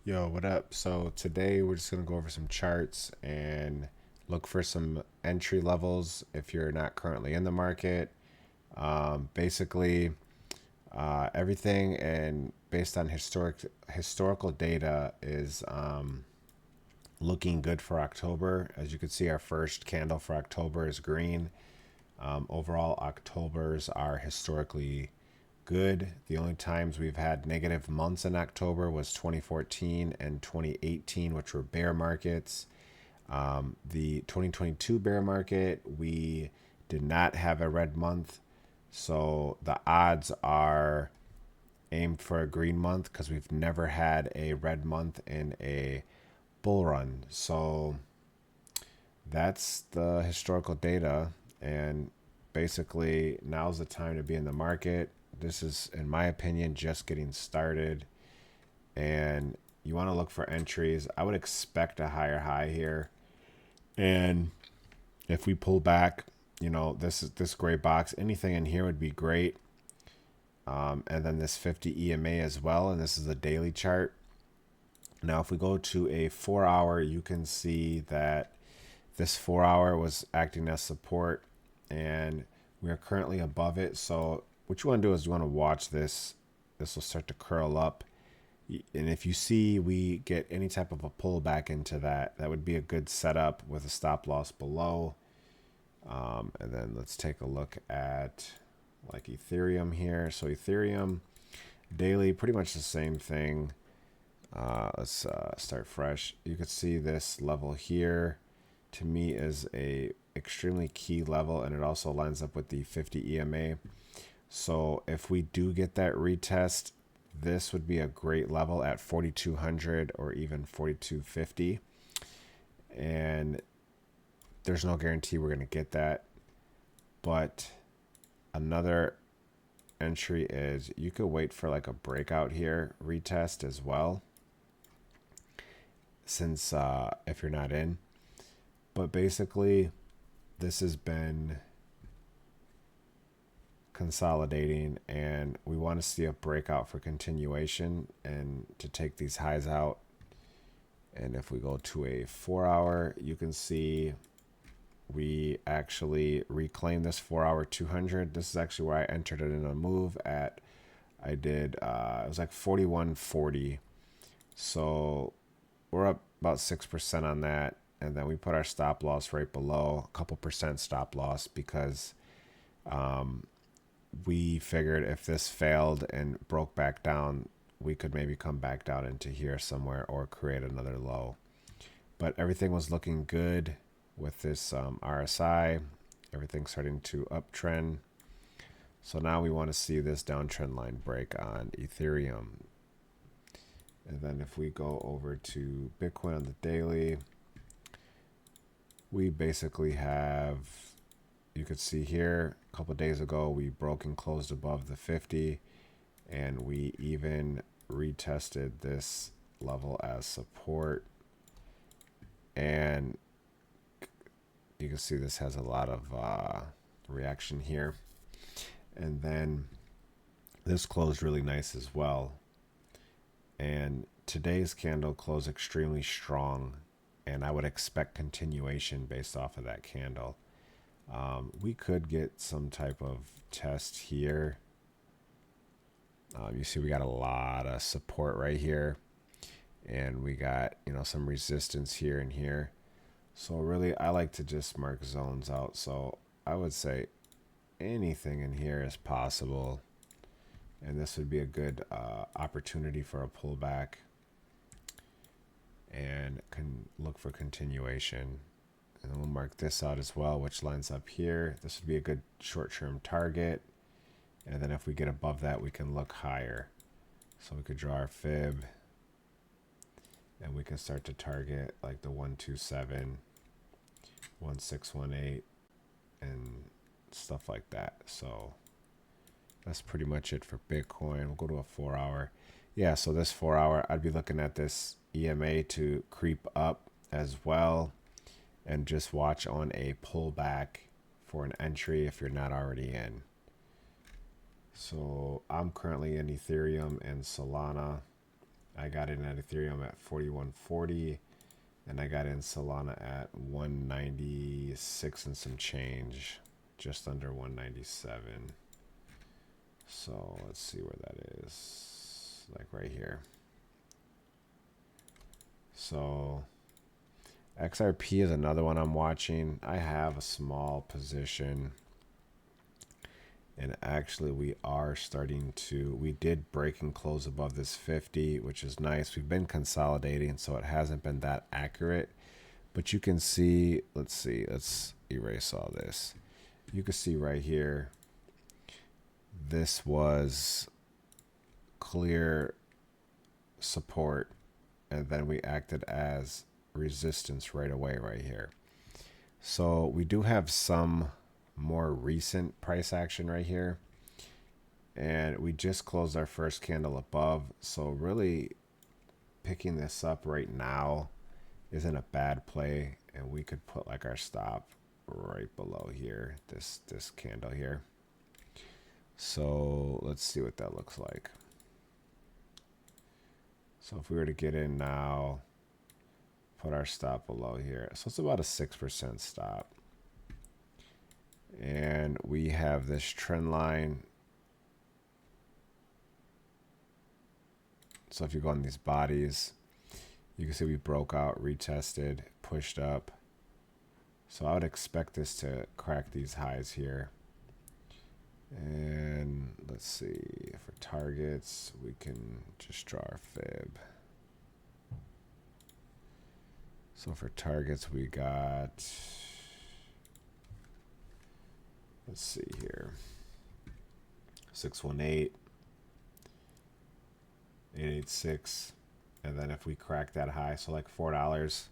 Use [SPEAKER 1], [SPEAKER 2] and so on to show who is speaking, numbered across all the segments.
[SPEAKER 1] Yo, what up? So today we're just gonna go over some charts and look for some entry levels if you're not currently in the market. Basically, everything and based on historical data is looking good for October. As you can see, our first candle for October is green. Overall, Octobers are historically good. The only times we've had negative months in October was 2014 and 2018, which were bear markets. The 2022 bear market, we did not have a red month. So the odds are aimed for a green month because we've never had a red month in a bull run. So that's the historical data. And basically, now's the time to be in the market. This is, in my opinion, just getting started. And you want to look for entries. I would expect a higher high here. And if we pull back, this gray box, anything in here would be great. And then this 50 EMA as well. And this is a daily chart. Now, if we go to a 4 hour, you can see that this 4 hour was acting as support and we are currently above it. So what you want to do is you want to watch this. This will start to curl up. And if you see we get any type of a pullback into that, that would be a good setup with a stop loss below. And then let's take a look at like Ethereum here. So Ethereum daily, pretty much the same thing. Let's start fresh. You can see this level here to me is a extremely key level, and it also lines up with the 50 EMA. So if we do get that retest, this would be a great level at 4,200 or even 4,250. And there's no guarantee we're going to get that. But another entry is you could wait for like a breakout here, retest as well, since if you're not in. But basically, this has been consolidating and we want to see a breakout for continuation and to take these highs out. And if we go to a 4 hour, you can see we actually reclaim this 4 hour 200. This is actually where I entered it in a move at. It was like 41.40. So we're up about 6% on that. And then we put our stop loss right below, a couple percent stop loss, because we figured if this failed and broke back down, we could maybe come back down into here somewhere or create another low. But everything was looking good with this RSI. Everything's starting to uptrend. So now we want to see this downtrend line break on Ethereum. And then if we go over to Bitcoin on the daily, we basically have, you could see here a couple of days ago we broke and closed above the 50, and we even retested this level as support. And you can see this has a lot of reaction here. And then this closed really nice as well. And today's candle closed extremely strong, and I would expect continuation based off of that candle. We could get some type of test here. You see we got a lot of support right here, and we got some resistance here and here. So really I like to just mark zones out. So I would say anything in here is possible, and this would be a good opportunity for a pullback, and can look for continuation. And then we'll mark this out as well, which lines up here. This would be a good short-term target. And then if we get above that, we can look higher. So we could draw our fib, and we can start to target like the 127, 1618, and stuff like that. So that's pretty much it for Bitcoin. We'll go to a 4 hour. Yeah, so this 4 hour, I'd be looking at this EMA to creep up as well, and just watch on a pullback for an entry if you're not already in. So I'm currently in Ethereum and Solana. I got in at Ethereum at 4140, and I got in Solana at 196 and some change, just under 197. So let's see where that is, like right here. So XRP is another one I'm watching. I have a small position, and actually we are starting to, we did break and close above this 50, which is nice. We've been consolidating, so it hasn't been that accurate, but you can see, let's erase all this. You can see right here, this was clear support, and then we acted as resistance right away right here. So we do have some more recent price action right here, and we just closed our first candle above, so really picking this up right now isn't a bad play, and we could put like our stop right below here, this candle here. So let's see what that looks like. So if we were to get in now, put our stop below here, so it's about a 6% stop. And we have this trend line. So if you go on these bodies, you can see we broke out, retested, pushed up. So I would expect this to crack these highs here. And let's see, for targets, we can just draw our fib. So for targets, we got, let's see here, 618, 886, and then if we crack that high, so like $4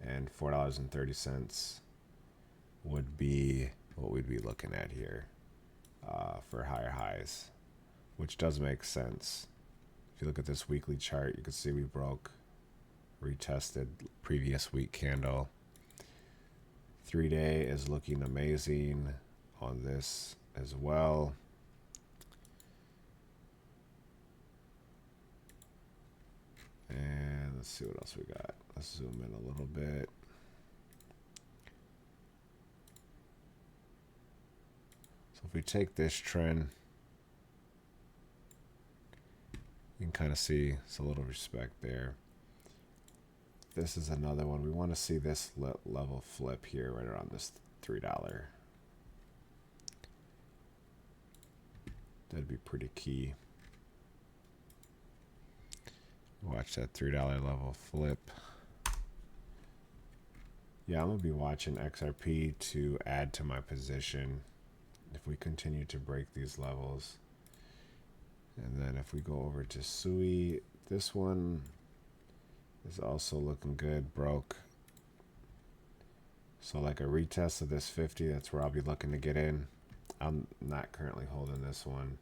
[SPEAKER 1] and $4.30 would be what we'd be looking at here for higher highs, which does make sense. If you look at this weekly chart, you can see we broke, retested previous week candle. 3-day is looking amazing on this as well. And let's see what else we got. Let's zoom in a little bit. So if we take this trend, you can kind of see it's a little respect there. This is another one. We want to see this level flip here right around this $3. That'd be pretty key. Watch that $3 level flip. Yeah, I'm going to be watching XRP to add to my position if we continue to break these levels. And then if we go over to SUI, this one is also looking good, broke. So like a retest of this 50, that's where I'll be looking to get in. I'm not currently holding this one.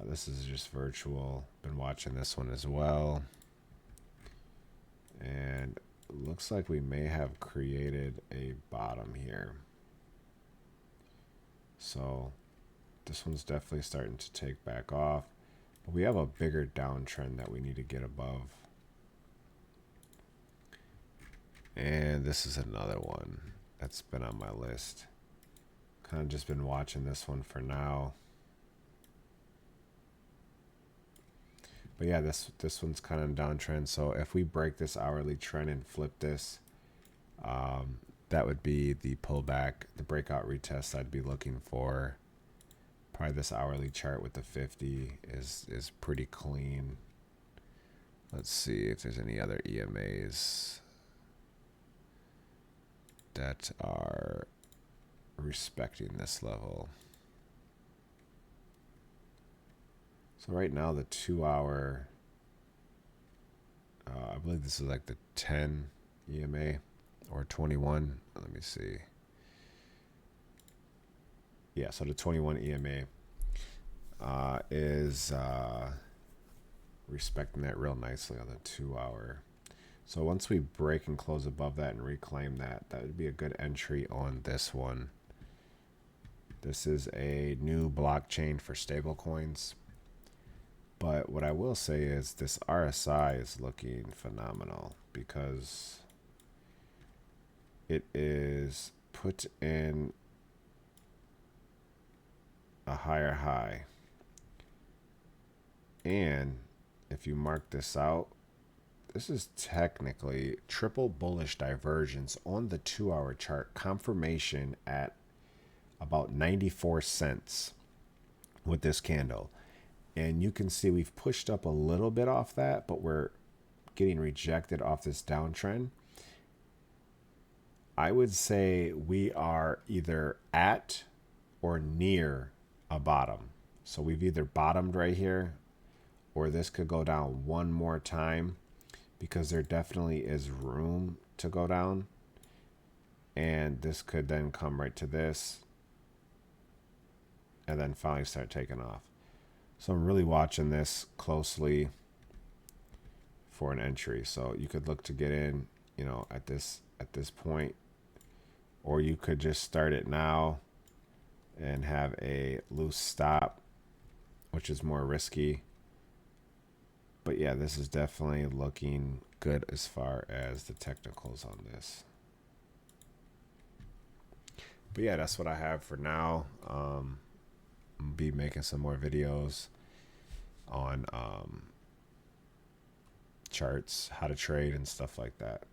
[SPEAKER 1] This is just virtual. Been watching this one as well. And looks like we may have created a bottom here. So this one's definitely starting to take back off. But we have a bigger downtrend that we need to get above. And this is another one that's been on my list. Kind of just been watching this one for now. But yeah, this one's kind of downtrend. So if we break this hourly trend and flip this, that would be the pullback, the breakout retest I'd be looking for. Probably this hourly chart with the 50 is pretty clean. Let's see if there's any other EMAs that are respecting this level. So right now the 2 hour, I believe this is like the 10 EMA or 21. Let me see. Yeah, so the 21 EMA is respecting that real nicely on the 2 hour. So once we break and close above that and reclaim that, that would be a good entry on this one. This is a new blockchain for stablecoins. But what I will say is this RSI is looking phenomenal because it is put in a higher high. And if you mark this out, this is technically triple bullish divergence on the 2-hour chart, confirmation at about 94 cents with this candle. And you can see we've pushed up a little bit off that, but we're getting rejected off this downtrend. I would say we are either at or near a bottom. So we've either bottomed right here, or this could go down one more time, because there definitely is room to go down. And this could then come right to this and then finally start taking off. So I'm really watching this closely for an entry. So you could look to get in, you know, at this point, or you could just start it now and have a loose stop, which is more risky. But yeah, this is definitely looking good as far as the technicals on this. But yeah, that's what I have for now. I'll be making some more videos on charts, how to trade and stuff like that.